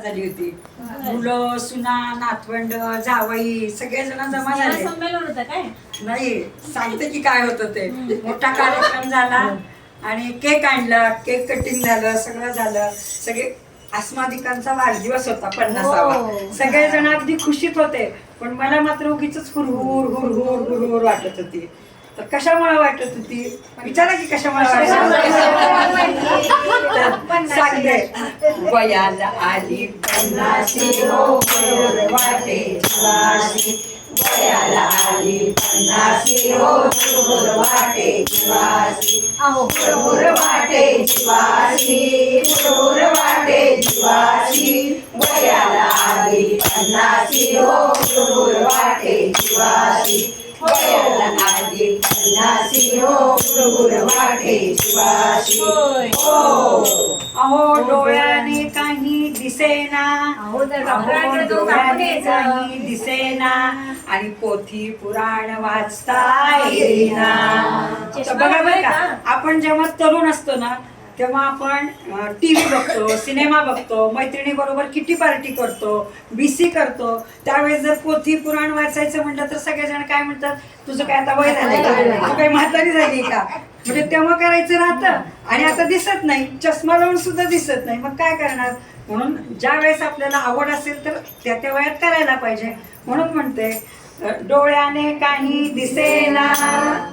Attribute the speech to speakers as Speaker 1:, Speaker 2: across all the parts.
Speaker 1: झाली होती. मुलं, सुना, नातवंड, जावई सगळेजण जमा झाले.
Speaker 2: संमेलन होतं काय?
Speaker 1: नाही, सांगते की काय होतं ते. मोठा कार्यक्रम झाला आणि केक आणला, केक कटिंग झालं, सगळं झालं. सगळे अस्मादिकांचा वाढदिवस होता 50वा. सगळेजण अगदी खुशीत होते, पण मला मात्र उगीच हुरहुर हुरहुर हुरहुर वाटत होती. तर कशामुळे वाटत होती विचारा की कशामुळे सांगते. वयाला आली 50 हो वाटे जीवाशी, वयाला आली 50 हो वाटे जीवाशी, हुरहुर वाटे जीवाशी, हुरहुर वाटे जीवाशी, वयाला आली 50 हो हुरहुर वाटे जीवाशी, वयाला आली 50 हो हुरहुर वाटे जीवाशी. अहो डोळ्याने काही दिसेना, डोळ्याने काही दिसेना आणि पोथी पुराण वाचता येईना. बघा बरं का, आपण जेव्हा तरुण असतो ना तेव्हा आपण टीव्ही बघतो, सिनेमा बघतो, मैत्रिणी बरोबर किटी पार्टी करतो, बीसी करतो. त्यावेळेस जर पोथी पुराण वाचायचं म्हटलं तर सगळेजण काय म्हणतात, तुझं काय आता वय झालंय का, तू काही म्हातारी झाली का. म्हणजे तेव्हा करायचं राहतं आणि आता दिसत नाही, चष्मा लावून सुद्धा दिसत नाही, मग काय करणार. म्हणून ज्या वेळेस आपल्याला आवड असेल तर त्या वयात करायला पाहिजे. म्हणून म्हणते डोळ्याने काही दिसेना,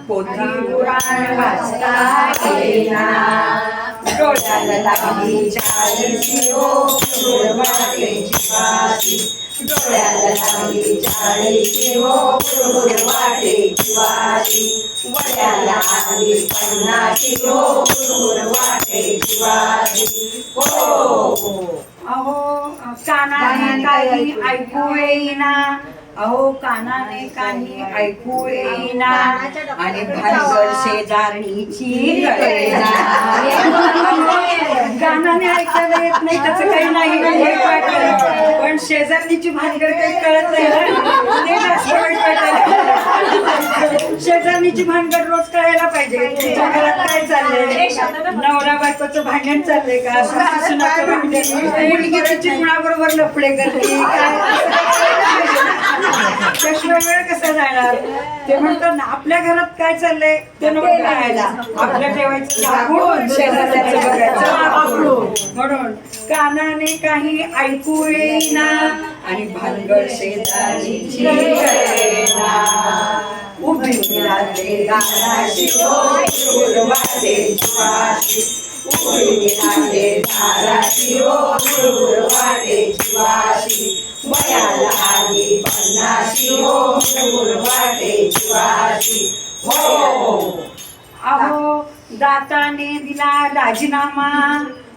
Speaker 1: पोथी पुराण वाचता येईना, डोळ्याला लागली 40 हो हुरहुर वाटे जीवाशी, डोळ्याला लागली 40 हो हुरहुर वाटे जीवाशी, वयाला आली 50 हो हुरहुर वाटे जीवाशी. अहो कानाने काही ऐकू येईना, अहो कानाने काही ऐकू येईना आणि भानगड शेजारणीची कळेना. कानाने ऐकायला येत नाही त्याचं काही नाही, हे वाटलं, पण शेजारणीची भानगड काही कळत नाही ना, ते जास्त वाईट वाटायला. शेजारणीची भानगड रोज कळायला पाहिजे. तुमच्या घरात काय चाललंय, नवरा बायकोचं भांडण चाललंय का, सासू सुनाचं भांडण, मुलगी तिची कुणाबरोबर लफडे करते त्याशिवाय वेळ कसा जाणार. ते म्हणतात ना आपल्या घरात काय चाललंय ते नको कळायला, आपल्या ठेवायचं दाखवून शेजाऱ्याचं बघायचं. म्हणून कानाने काही ऐकू येईना आणि भानगड शेजारीची कळेना, उभी राहते दाराशी हो हुरहुर वाटे जीवाशी, उभी राहते दाराशी हो हुरहुर वाटे जीवाशी, वयाला आली 50 हो हुरहुर वाटे जीवाशी. अहो दाताने दिला राजीनामा,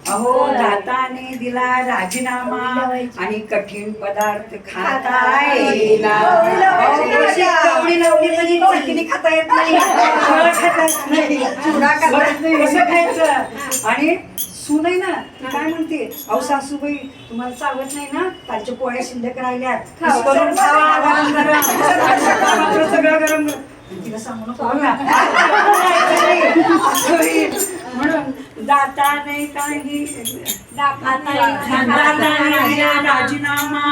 Speaker 1: अहो दाताने दिला राजीनामा आणि कठीण पदार्थ खाता येईना. कवळी लावली तरी चटणी खाता येत नाही, फळं खाता येत नाही, चुडा खाता येत नाही, कसं खायचं. आणि सुनय ना काय म्हणते, अहो सासूबाई तुम्हाला चावत नाही ना, कालच्या पोळ्या शिल्लक राहिल्यात, करून खावा गरम गरम, सगळं गरम गरम. तिला सांगू नको ना. म्हणून दाताने काही राजीनामा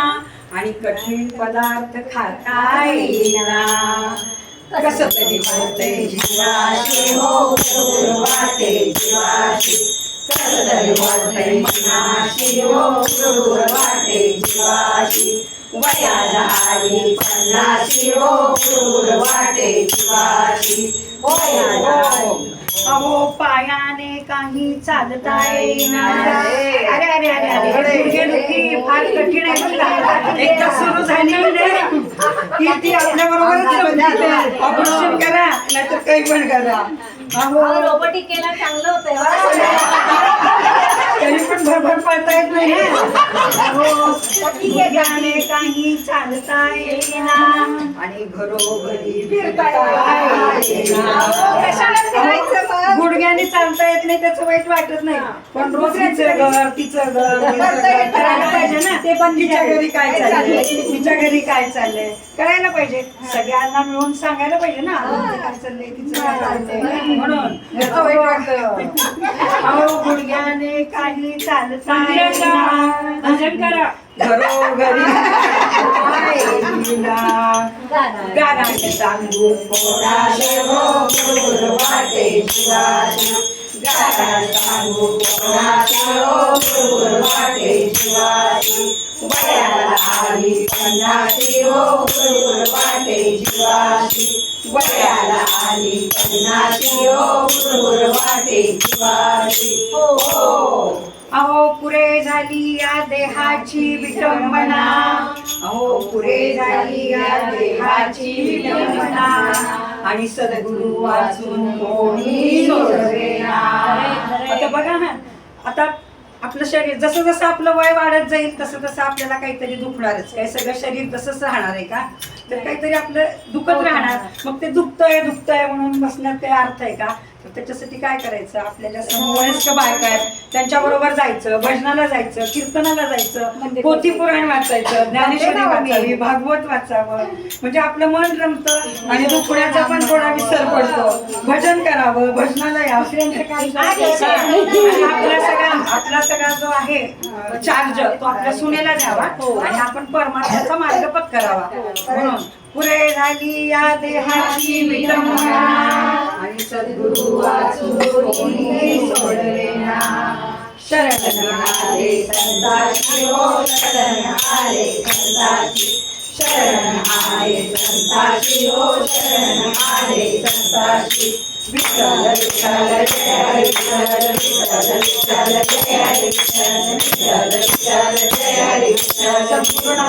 Speaker 1: आणि कठीण पदार्थ खाता येईना. कसं तरी वाटतंय जीवाशी हो हुरहुर वाटे जीवाशी, कसं तरी वाटतंय मनाशी हो हुरहुर वाटे जीवाशी, वयाला आली 50 हो हुरहुर वाटे जीवाशी. अहो पायाने काही चालता येईना. अरे अरे अरे अरे गुडघेदुखी फार कठीण आहे. एकदा सुरू झाली की ती आपल्या बरोबरच ऑपरेशन करा नाहीतर काही पण करा.
Speaker 2: रोबोटिक केलं चांगलं होतं,
Speaker 1: तरी पण भरभर पळता येत नाही. काही चालता येईना आणि घरोघरी गुडघ्याने चालता येत नाही त्याचं वाईट वाटत नाही, पण रोज तिचं घर करायला पाहिजे ना.
Speaker 2: ते पण
Speaker 1: तिच्या घरी काय चाललंय, तिच्या घरी काय चाललंय कळायला पाहिजे. सगळ्यांना मिळून सांगायला पाहिजे ना आमचं काय चाललंय, तिचं काय चाललंय. म्हणून याचं वाईट वाटतं. अहो गुडघ्याने काही चालत नाही.
Speaker 2: भजन करा.
Speaker 1: घरोघरी गाणं सांगू कोणाले हो गुरुर वाटे शिवाजी. गाणं सांगू कोणाले हो गुरुर वाटे शिवाजी. वयाला आली पन्नासी हो गुरुर वाटे शिवाजी. वयाला आली पन्नासी हो गुरुर वाटे शिवाजी. हो अहो पुरे झाली या देहाची विटंबना. अहो पुरे झाली या देहाची विटंबना. आणि सद्गुरु वाचून कोणी सोडवेना. आता बघा ना, आता आपलं शरीर जसं जसं आपलं वय वाढत जाईल तसं तसं आपल्याला काहीतरी दुखणारच. काय सगळं शरीर तसंच राहणार आहे का? तर काहीतरी आपलं दुखत राहणार. मग ते दुखतंय म्हणून बसण्यात काही अर्थ आहे का? तर त्याच्यासाठी काय करायचं, आपल्या ज्या समवयस्क बायका आहेत त्यांच्याबरोबर जायचं, भजनाला जायचं, कीर्तनाला जायचं, पोथी पुराण वाचायचं, ज्ञानेश्वरी वाचावी, भागवत वाचावं. म्हणजे आपलं मन रमतं आणि दुखण्याचा पण थोडा विसर पडतो. भजन करावं, भजनाला यावं. आपला सगळा जो आहे चार्ज तो आपल्या सुनेला द्यावा आणि आपण परमात्म्याचा मार्ग पत्करावा. म्हणून पुरे झाली या देहाची विटंबना. आणि सद्गुरु वाचून कोणी सोडवेना. शरण आले संताची हो शरण आले संताची. शरण आले संताची हो शरण आले संताची. विठ्ठल विठ्ठल जय विठ्ठल विठ्ठल विठ्ठल जय विठ्ठल विठ्ठल विठ्ठल जय विठ्ठल. संपूर्ण